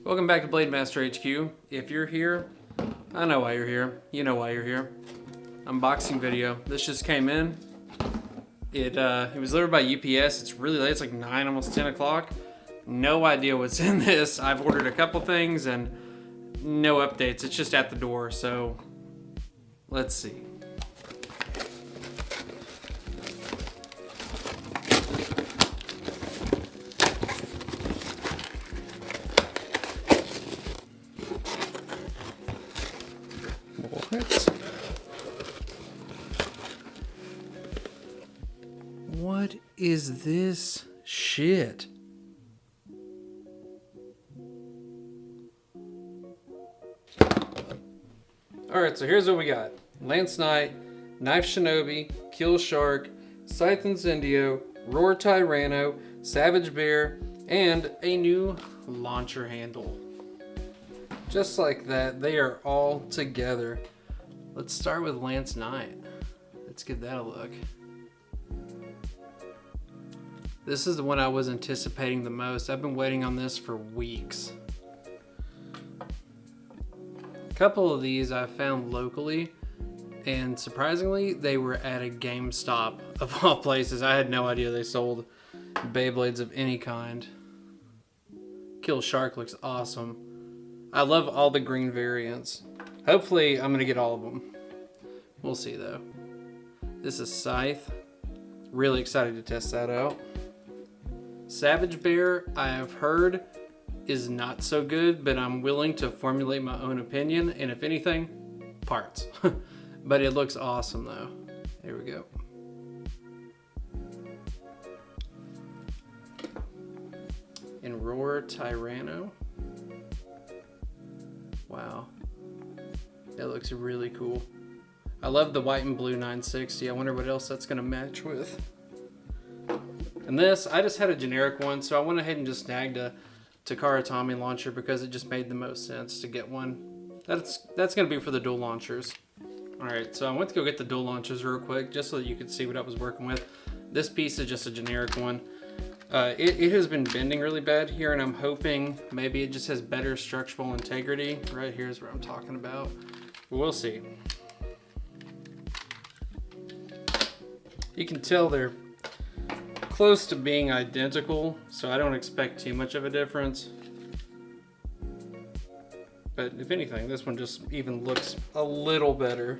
Welcome back to Blade Master HQ. If you're here, I know why you're here. You know why you're here. Unboxing video. This just came in. It was delivered by UPS. It's really late. It's like 9, almost 10 o'clock. No idea what's in this. I've ordered a couple things and no updates. It's just at the door. So let's see. What is this shit? Alright, so here's what we got. Lance Knight, Knife Shinobi, Kill Shark, Scythe Incendio, Roar Tyranno, Savage Bear, and a new launcher handle. Just like that, they are all together. Let's start with Lance Knight. Let's give that a look. This is the one I was anticipating the most. I've been waiting on this for weeks. A couple of these I found locally, and surprisingly, they were at a GameStop of all places. I had no idea they sold Beyblades of any kind. Kill Shark looks awesome. I love all the green variants. Hopefully, I'm gonna get all of them. We'll see though. This is Scythe. Really excited to test that out. Savage Bear, I have heard, is not so good, but I'm willing to formulate my own opinion, and if anything, parts. But it looks awesome though. Here we go. And Roar Tyranno. Wow. That looks really cool. I love the white and blue 960. I wonder what else that's gonna match with. And this, I just had a generic one, so I went ahead and just snagged a Takara Tommy launcher because it just made the most sense to get one. That's gonna be for the dual launchers. Alright, so I went to go get the dual launchers real quick just so that you could see what I was working with. This piece is just a generic one. It has been bending really bad here, and I'm hoping maybe it just has better structural integrity. Right here is what I'm talking about. We'll see. You can tell they're close to being identical, so I don't expect too much of a difference. But if anything, this one just even looks a little better.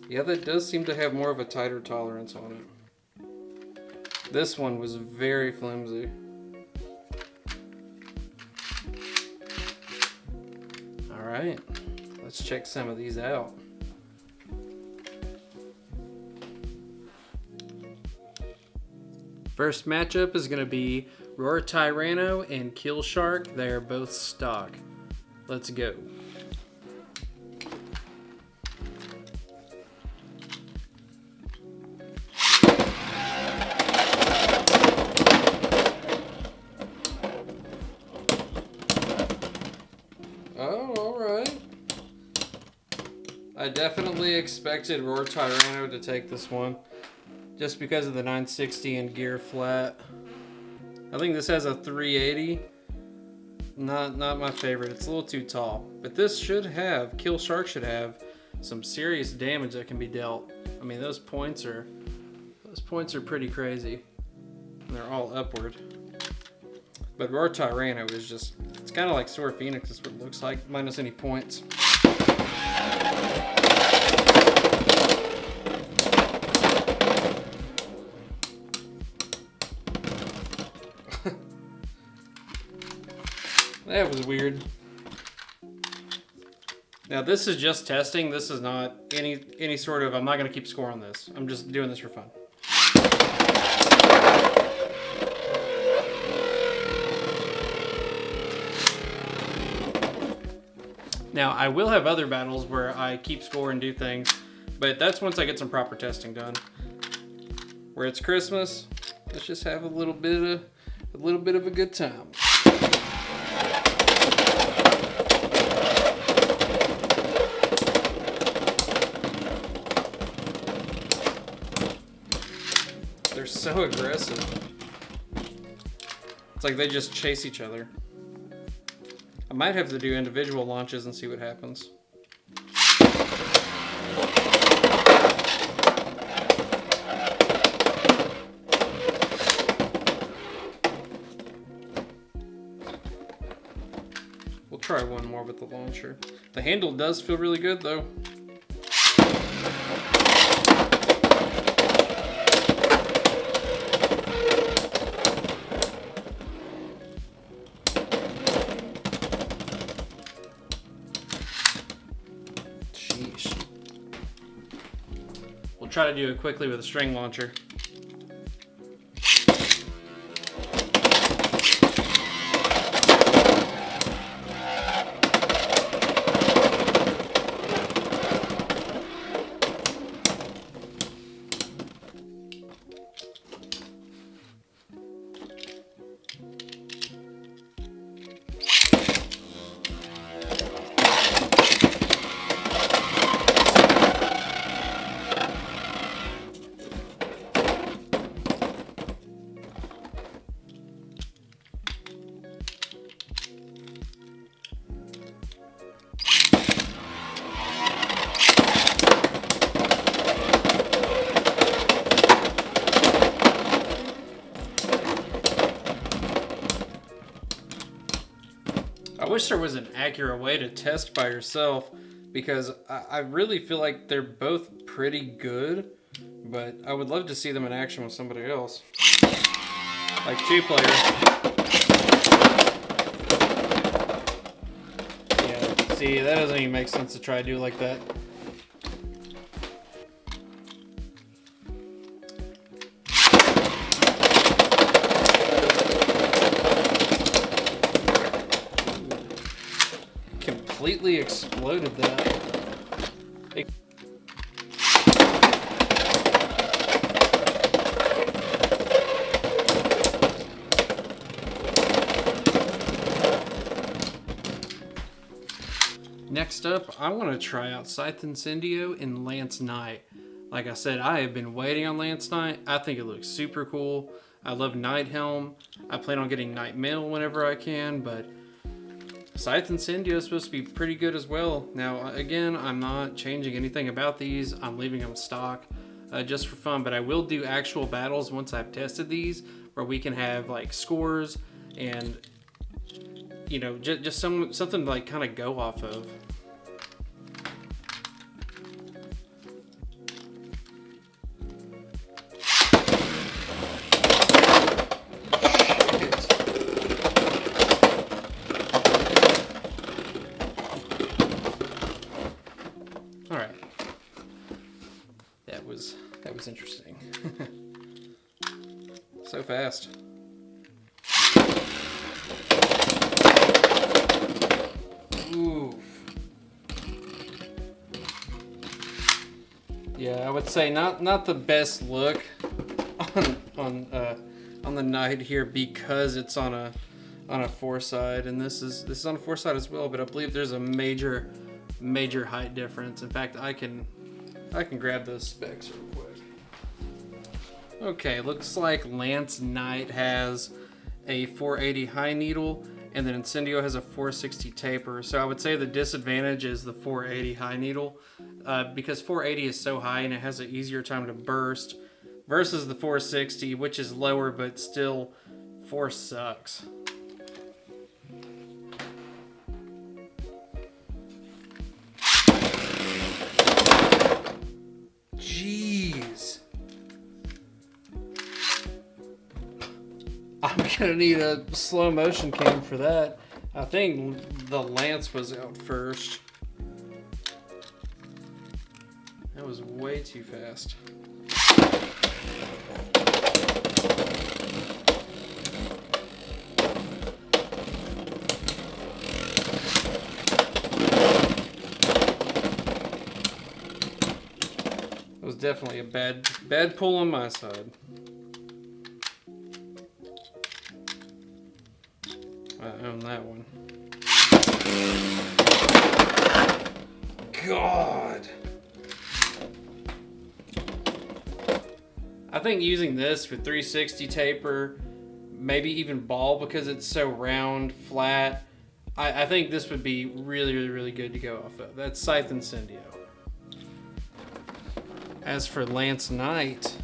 Yeah, that does seem to have more of a tighter tolerance on it. This one was very flimsy. Alright, let's check some of these out. First matchup is going to be Roar Tyranno and Kill Shark. They are both stock. Let's go. Oh, alright. I definitely expected Roar Tyranno to take this one, just because of the 960 and gear flat. I think this has a 380. Not my favorite. It's a little too tall. But this should have, Kill Shark should have, some serious damage that can be dealt. I mean, those points are pretty crazy. And they're all upward. But Roar Tyranno is just, it's kind of like Sword Phoenix is what it looks like, minus any points. That was weird. Now this is just testing. This is not any sort of, I'm not going to keep score on this. I'm just doing this for fun. Now, I will have other battles where I keep score and do things, but that's once I get some proper testing done. Where it's Christmas, let's just have a little bit of a good time. so aggressive. It's like they just chase each other. I might have to do individual launches and see what happens. We'll try one more with the launcher. The handle does feel really good though. We'll try to do it quickly with a string launcher. I wish there was an accurate way to test by yourself, because I really feel like they're both pretty good, but I would love to see them in action with somebody else. Like 2-player. Yeah, see, that doesn't even make sense to try to do it like that. Completely exploded that. Next up, I want to try out Scythe Incendio and Lance Knight. Like I said, I have been waiting on Lance Knight. I think it looks super cool. I love Knight Helm. I plan on getting Knight Mail whenever I can, but Scythe Incendio is supposed to be pretty good as well. Now, again, I'm not changing anything about these. I'm leaving them stock just for fun, but I will do actual battles once I've tested these, where we can have like scores and, you know, just something to like kind of go off of. That was interesting. So fast. Oof. Yeah, I would say not the best look on the Knight here, because it's on a 4-side, and this is on a 4-side as well. But I believe there's a major height difference. In fact, I can grab those specs real quick. Okay, looks like Lance Knight has a 480 high needle, and then Incendio has a 460 taper. So I would say the disadvantage is the 480 high needle, because 480 is so high and it has an easier time to burst, versus the 460, which is lower, but still 4 sucks. Jeez. I'm gonna need a slow motion cam for that. I think the Lance was out first. That was way too fast. It was definitely a bad pull on my side. I own that one. God. I think using this with 360 taper, maybe even ball because it's so round, flat, I think this would be really, really, really good to go off of. That's Scythe Incendio. As for Lance Knight,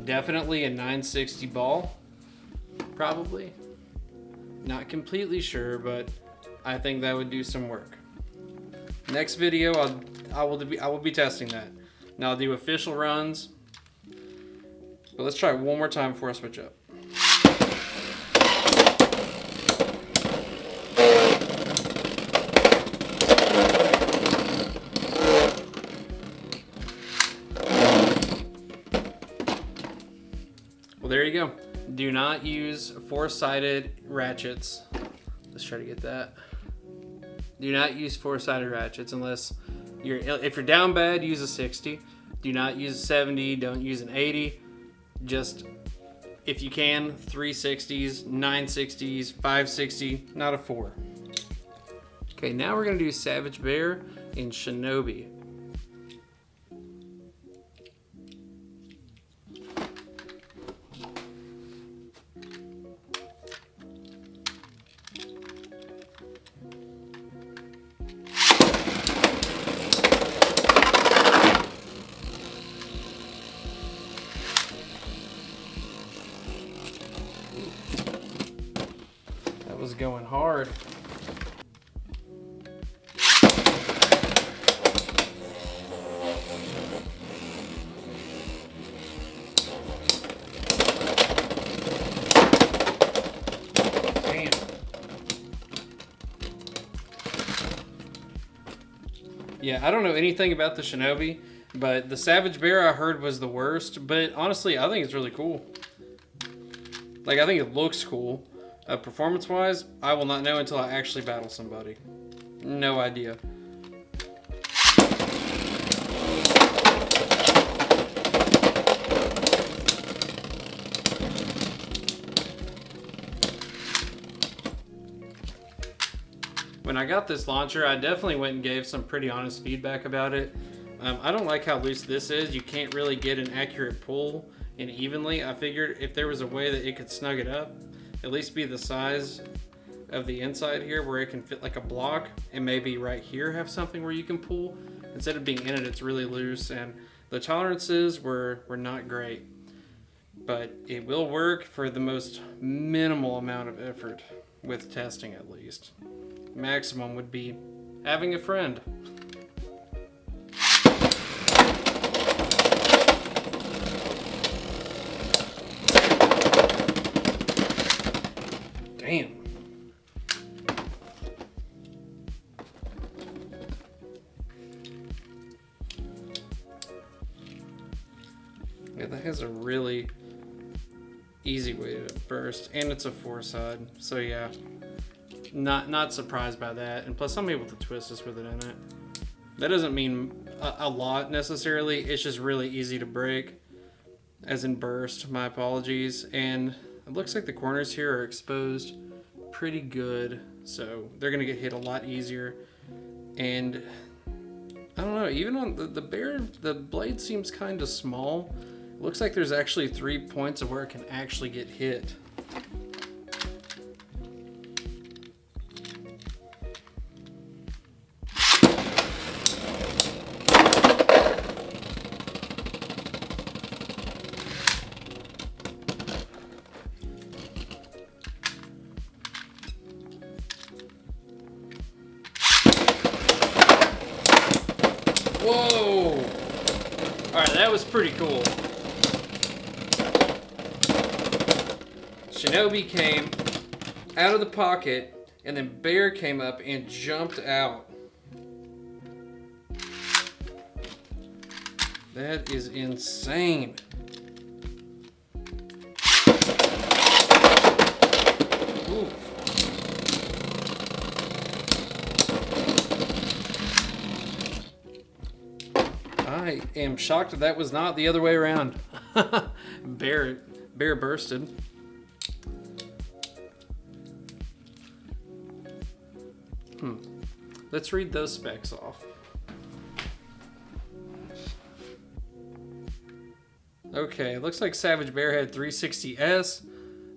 definitely a 960 ball, probably. Not completely sure, but I think that would do some work. Next video, I will be testing that. Now I'll do official runs, but let's try it one more time before I switch up. Well, there you go. Do not use four-sided ratchets. Let's try to get that. Do not use four-sided ratchets unless if you're down bad, use a 60. Do not use a 70, don't use an 80. Just, if you can, 360s, 960s, 560, not a 4. Okay, now we're gonna do Savage Bear and Shinobi. Was going hard. Damn. Yeah, I don't know anything about the Shinobi, but the Savage Bear I heard was the worst, but honestly, I think it's really cool. Like, I think it looks cool. Performance-wise, I will not know until I actually battle somebody. No idea. When I got this launcher, I definitely went and gave some pretty honest feedback about it. I don't like how loose this is. You can't really get an accurate pull in evenly. I figured if there was a way that it could snug it up, at least be the size of the inside here where it can fit like a block, and maybe right here have something where you can pull. Instead of being in it, it's really loose, and the tolerances were not great. But it will work for the most minimal amount of effort with testing, at least. Maximum would be having a friend. Damn. Yeah, that has a really easy way to burst, and it's a 4-side, so yeah, not surprised by that. And plus, I'm able to twist this with it in it. That doesn't mean a lot necessarily. It's just really easy to break, as in burst. My apologies. And it looks like the corners here are exposed pretty good, so they're gonna get hit a lot easier. And I don't know, even on the bear, the blade seems kind of small. It looks like there's actually 3 points of where it can actually get hit. Whoa! Alright, that was pretty cool. Shinobi came out of the pocket, and then Bear came up and jumped out. That is insane. Oof. I am shocked that was not the other way around. Bear bursted. Let's read those specs off. Okay, it looks like Savage Bear had 360S.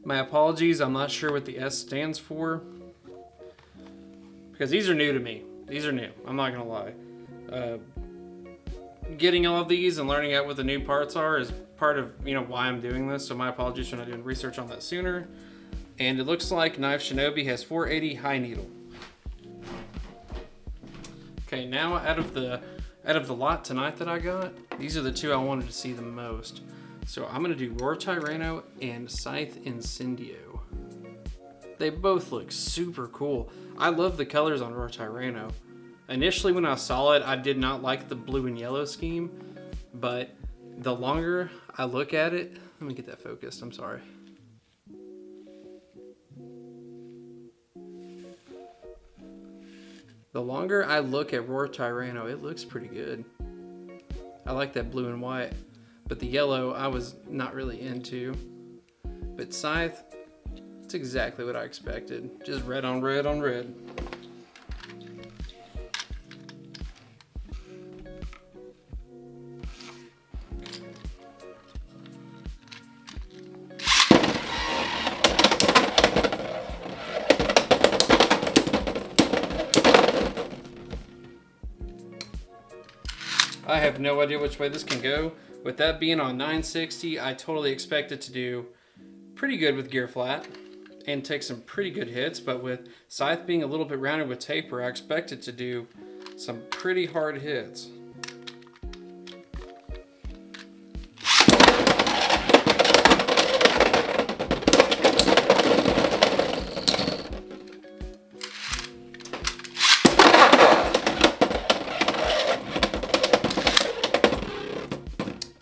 My apologies, I'm not sure what the S stands for. Because these are new to me. These are new, I'm not gonna lie. Getting all of these and learning out what the new parts are is part of why I'm doing this, so my apologies for not doing research on that sooner. And it looks like Knife Shinobi has 480 high needle. Okay, now out of the lot tonight that I got, these are the two I wanted to see the most. So I'm gonna do Roar Tyranno and Scythe Incendio. They both look super cool. I love the colors on Roar Tyranno. Initially when I saw it, I did not like the blue and yellow scheme, but the longer I look at it, let me get that focused, I'm sorry. The longer I look at Roar Tyranno, it looks pretty good. I like that blue and white, but the yellow I was not really into. But Scythe, it's exactly what I expected. Just red on red on red. I have no idea which way this can go. With that being on 960, I totally expect it to do pretty good with gear flat and take some pretty good hits, but with Scythe being a little bit rounded with taper, I expect it to do some pretty hard hits.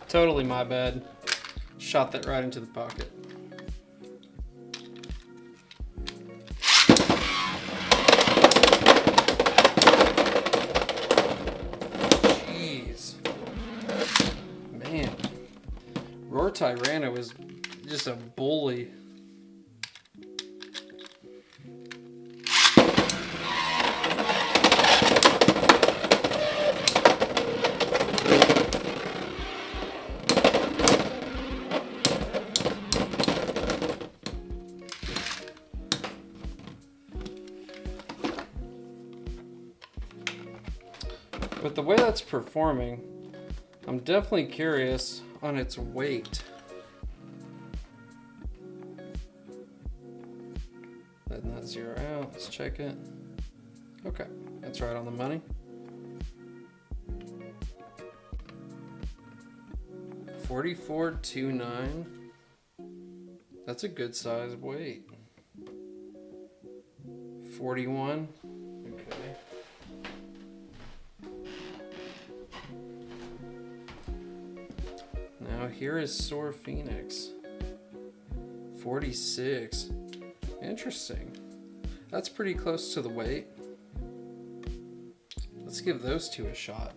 Totally my bad. Shot that right into the pocket. Jeez. Man. Roar Tyranno is just a bully. But the way that's performing, I'm definitely curious on its weight. Letting that zero out, let's check it. Okay, that's right on the money. 44.29. That's a good size weight. 41. Okay. Now here is Soar Phoenix. 46. Interesting. That's pretty close to the weight. Let's give those two a shot.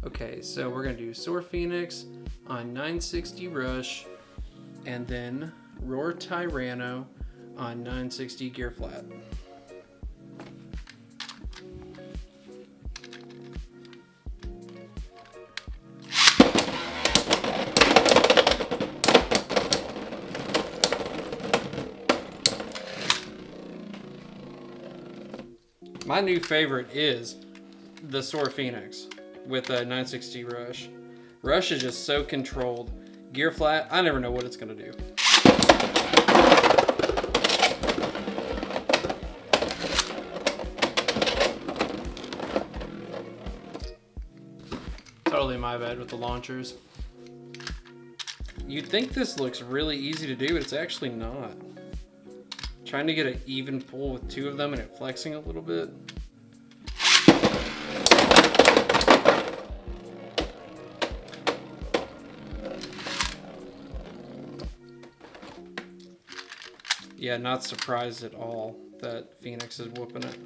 Okay, so we're gonna do Soar Phoenix on 960 Rush, and then Roar Tyranno on 960 gear flat. My new favorite is the Soar Phoenix with a 960 Rush. Rush is just so controlled. Gear flat, I never know what it's gonna do. Totally my bad with the launchers. You'd think this looks really easy to do, but it's actually not. Trying to get an even pull with two of them and it flexing a little bit. Yeah, not surprised at all that Phoenix is whooping it.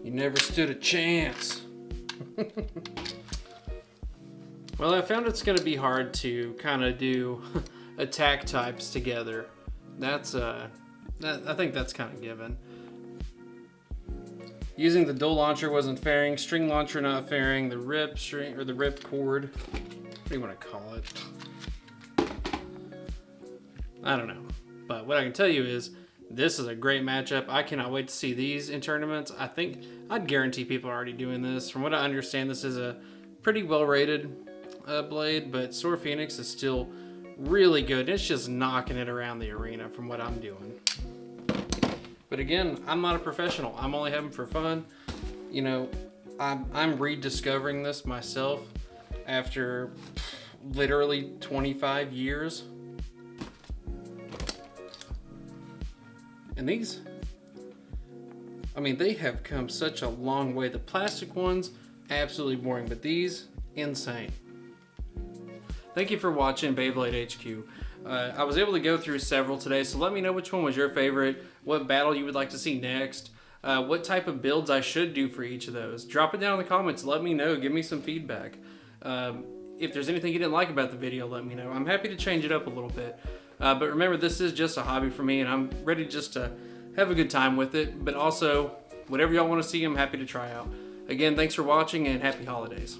You never stood a chance. Well, I found it's going to be hard to kind of do attack types together. That's I think that's kind of given. Using the dual launcher wasn't fairing, string launcher not fairing, the rip string or the rip cord. What do you want to call it? I don't know. But what I can tell you is this is a great matchup. I cannot wait to see these in tournaments. I think I'd guarantee people are already doing this. From what I understand, this is a pretty well rated blade, but Sword Phoenix is still really good. It's just knocking it around the arena from what I'm doing. But again, I'm not a professional. I'm only having for fun. You know, I'm rediscovering this myself after literally 25 years. And these, I mean, they have come such a long way. The plastic ones, absolutely boring, but these, insane. Thank you for watching Beyblade HQ. I was able to go through several today, so let me know which one was your favorite, what battle you would like to see next, what type of builds I should do for each of those. Drop it down in the comments, let me know, give me some feedback. If there's anything you didn't like about the video, let me know. I'm happy to change it up a little bit. But remember, this is just a hobby for me, and I'm ready just to have a good time with it. But also, whatever y'all want to see, I'm happy to try out. Again, thanks for watching, and happy holidays.